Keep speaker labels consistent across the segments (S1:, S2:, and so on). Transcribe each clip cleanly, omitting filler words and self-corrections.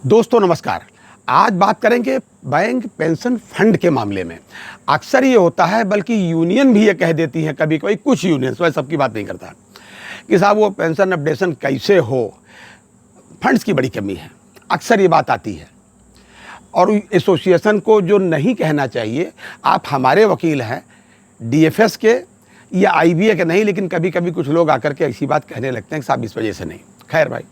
S1: दोस्तों नमस्कार। आज बात करेंगे बैंक पेंशन फंड के मामले में। अक्सर ये होता है, बल्कि यूनियन भी ये कह देती है कभी कभी, कुछ यूनियन, वह सबकी बात नहीं करता कि साहब वो पेंशन अपडेशन कैसे हो, फंड्स की बड़ी कमी है। अक्सर ये बात आती है और एसोसिएशन को जो नहीं कहना चाहिए, आप हमारे वकील हैं डीएफएस के या आईबीए के नहीं, लेकिन कभी कभी कुछ लोग आकर के ऐसी बात कहने लगते हैं कि साहब इस वजह से नहीं। खैर भाई,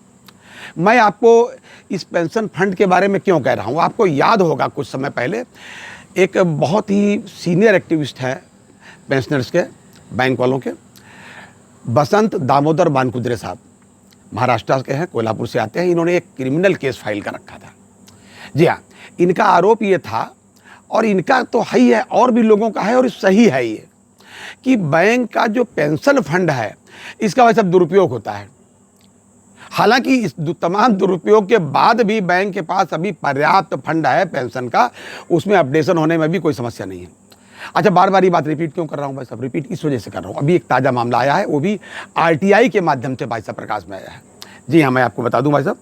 S1: मैं आपको इस पेंशन फंड के बारे में क्यों कह रहा हूँ। आपको याद होगा कुछ समय पहले एक बहुत ही सीनियर एक्टिविस्ट है पेंशनर्स के, बैंक वालों के, बसंत दामोदर बानकुद्रे साहब, महाराष्ट्र के हैं, कोल्हापुर से आते हैं। इन्होंने एक क्रिमिनल केस फाइल कर रखा था। जी हाँ, इनका आरोप ये था, और इनका तो है ही है, और भी लोगों का है, और सही है ये, कि बैंक का जो पेंशन फंड है इसका वैसे दुरुपयोग होता है। हालांकि इस तमाम दुरुपयोग के बाद भी बैंक के पास अभी पर्याप्त फंड है पेंशन का, उसमें अपडेशन होने में भी कोई समस्या नहीं है। अच्छा, बार बार ये बात रिपीट क्यों कर रहा हूँ भाई साहब? रिपीट इस वजह से कर रहा हूँ, अभी एक ताज़ा मामला आया है, वो भी आरटीआई के माध्यम से भाई साहब प्रकाश में आया है। जी हाँ, मैं आपको बता दूँ भाई साहब,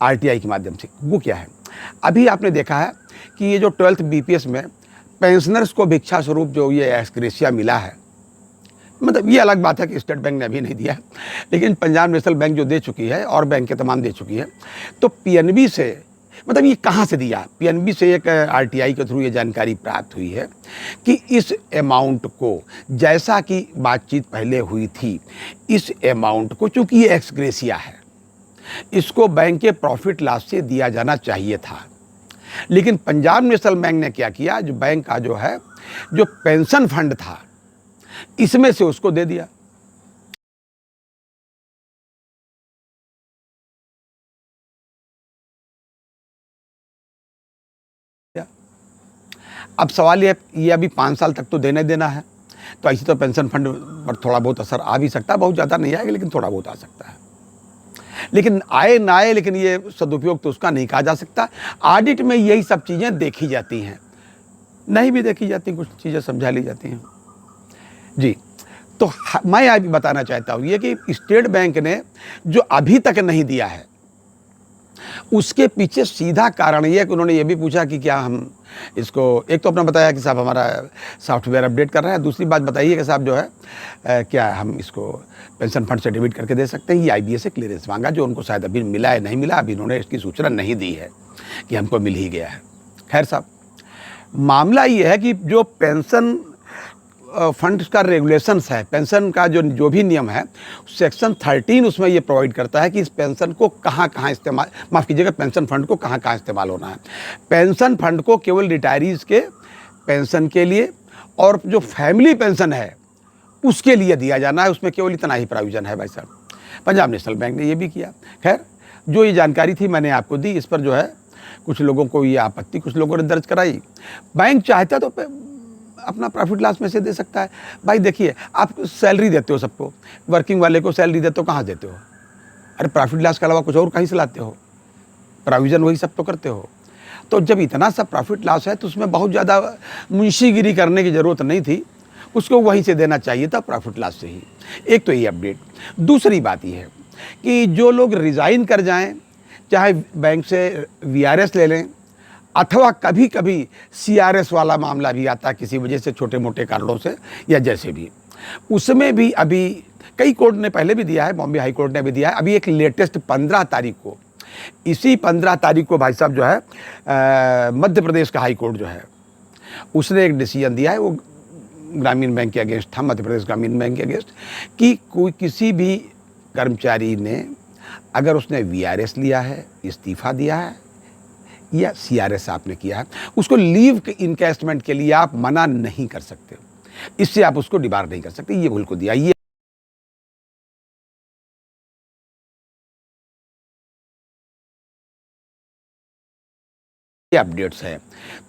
S1: आरटीआई के माध्यम से। वो क्या है, अभी आपने देखा है कि ये जो 12th बीपीएस में पेंशनर्स को भिक्षा स्वरूप जो ये एक्सग्रेशिया मिला है, मतलब ये अलग बात है कि स्टेट बैंक ने अभी नहीं दिया, लेकिन पंजाब नेशनल बैंक जो दे चुकी है और बैंक के तमाम दे चुकी है। तो पीएनबी से, मतलब ये कहाँ से दिया? पीएनबी से एक आरटीआई के थ्रू ये जानकारी प्राप्त हुई है कि इस अमाउंट को, जैसा कि बातचीत पहले हुई थी, इस अमाउंट को, चूँकि ये एक्सग्रेशिया है, इसको बैंक के प्रॉफिट लॉस से दिया जाना चाहिए था। लेकिन पंजाब नेशनल बैंक ने क्या किया, जो बैंक का जो है, जो पेंशन फंड था, इसमें से उसको दे दिया। अब सवाल ये अभी 5 साल तक तो देने देना है, तो ऐसे तो पेंशन फंड पर थोड़ा बहुत असर आ भी सकता है, बहुत ज़्यादा नहीं आएगा, लेकिन थोड़ा बहुत आ सकता है। लेकिन आए ना आए, लेकिन ये सदुपयोग तो उसका नहीं कहा जा सकता। ऑडिट में यही सब चीज़ें देखी जाती हैं, नहीं भी देखी जाती, कुछ चीज़ें समझा ली जाती हैं। जी, तो मैं आज बताना चाहता हूँ ये कि स्टेट बैंक ने जो अभी तक नहीं दिया है, उसके पीछे सीधा कारण ये है कि उन्होंने ये भी पूछा कि क्या हम इसको, एक तो अपना बताया कि साहब हमारा सॉफ्टवेयर अपडेट कर रहे हैं, दूसरी बात बताइए कि साहब जो है क्या हम इसको पेंशन फंड से डेबिट करके दे सकते हैं। ये आईबीए से क्लियरेंस मांगा, जो उनको शायद अभी मिला है, नहीं मिला, अभी इन्होंने इसकी सूचना नहीं दी है कि हमको मिल ही गया है। खैर साहब, मामला ये है कि जो पेंशन फंड का रेगुलेशंस है, पेंशन का जो भी नियम है, सेक्शन 13 उसमें ये प्रोवाइड करता है कि इस पेंशन को कहाँ कहाँ इस्तेमाल, माफ़ कीजिएगा, पेंशन फंड को कहाँ कहाँ इस्तेमाल होना है। पेंशन फंड को केवल रिटायरीज़ के पेंशन के लिए और जो फैमिली पेंशन है उसके लिए दिया जाना है, उसमें केवल इतना ही प्रोविज़न है भाई साहब। पंजाब नेशनल बैंक ने ये भी किया। खैर, जो ये जानकारी थी मैंने आपको दी, इस पर जो है कुछ लोगों को ये आपत्ति, कुछ लोगों ने दर्ज कराई। बैंक चाहता तो अपना प्रॉफिट लॉस में से दे सकता है। भाई देखिए, आप सैलरी देते हो सबको, वर्किंग वाले को सैलरी देते हो, कहाँ देते हो? अरे प्रॉफिट लॉस के अलावा कुछ और कहीं से लाते हो? प्रोविज़न वही सब तो करते हो। तो जब इतना सा प्रॉफिट लॉस है तो उसमें बहुत ज़्यादा मुंशीगिरी करने की ज़रूरत नहीं थी, उसको वहीं से देना चाहिए था, प्रॉफिट लॉस से ही। एक तो ये अपडेट। दूसरी बात ये है कि जो लोग रिज़ाइन कर जाएँ, चाहे बैंक से वीआरएस ले लें, अथवा कभी कभी सीआरएस वाला मामला भी आता है किसी वजह से, छोटे मोटे कारणों से या जैसे भी, उसमें भी अभी कई कोर्ट ने पहले भी दिया है, बॉम्बे हाई कोर्ट ने भी दिया है। अभी एक लेटेस्ट 15 तारीख को, इसी 15 तारीख को भाई साहब जो है मध्य प्रदेश का हाई कोर्ट जो है, उसने एक डिसीजन दिया है, वो ग्रामीण बैंक के अगेंस्ट था, मध्य प्रदेश ग्रामीण बैंक के अगेंस्ट, कि कोई किसी भी कर्मचारी ने अगर उसने वीआरएस लिया है, इस्तीफ़ा दिया है या सीआरएस आपने किया है, उसको लीव इनकैशमेंट के लिए आप मना नहीं कर सकते, इससे आप उसको डिबार नहीं कर सकते। ये भूल को दिया, ये अपडेट्स है।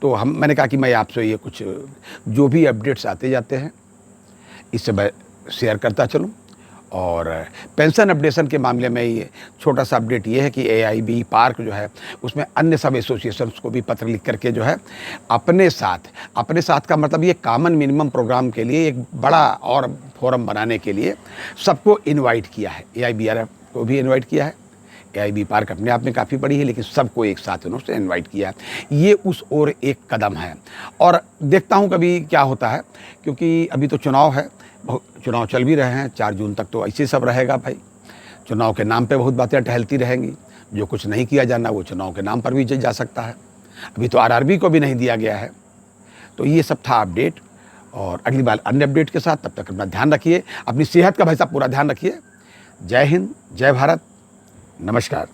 S1: तो मैंने कहा कि मैं आपसे ये कुछ जो भी अपडेट्स आते जाते हैं इससे मैं शेयर करता चलूँ। और पेंशन अपडेशन के मामले में ये छोटा सा अपडेट ये है कि एआईबी पार्क जो है, उसमें अन्य सब एसोसिएशंस को भी पत्र लिख करके जो है अपने साथ का मतलब ये कॉमन मिनिमम प्रोग्राम के लिए एक बड़ा और फोरम बनाने के लिए सबको इनवाइट किया है। एआईबीआरएफ को भी इनवाइट किया है, AIB पार्क अपने आप में काफ़ी बड़ी है, लेकिन सबको एक साथ उन्होंने इनवाइट किया। ये उस ओर एक कदम है और देखता हूँ कभी क्या होता है, क्योंकि अभी तो चुनाव है, चुनाव चल भी रहे हैं, 4 जून तक तो ऐसे सब रहेगा भाई। चुनाव के नाम पे बहुत बातें टहलती रहेंगी, जो कुछ नहीं किया जाना वो चुनाव के नाम पर भी जा सकता है। अभी तो RRB को भी नहीं दिया गया है। तो ये सब था अपडेट, और अगली बार अन्य अपडेट के साथ, तब तक अपना ध्यान रखिए, अपनी सेहत का भाई साहब पूरा ध्यान रखिए। जय हिंद, जय भारत, नमस्कार।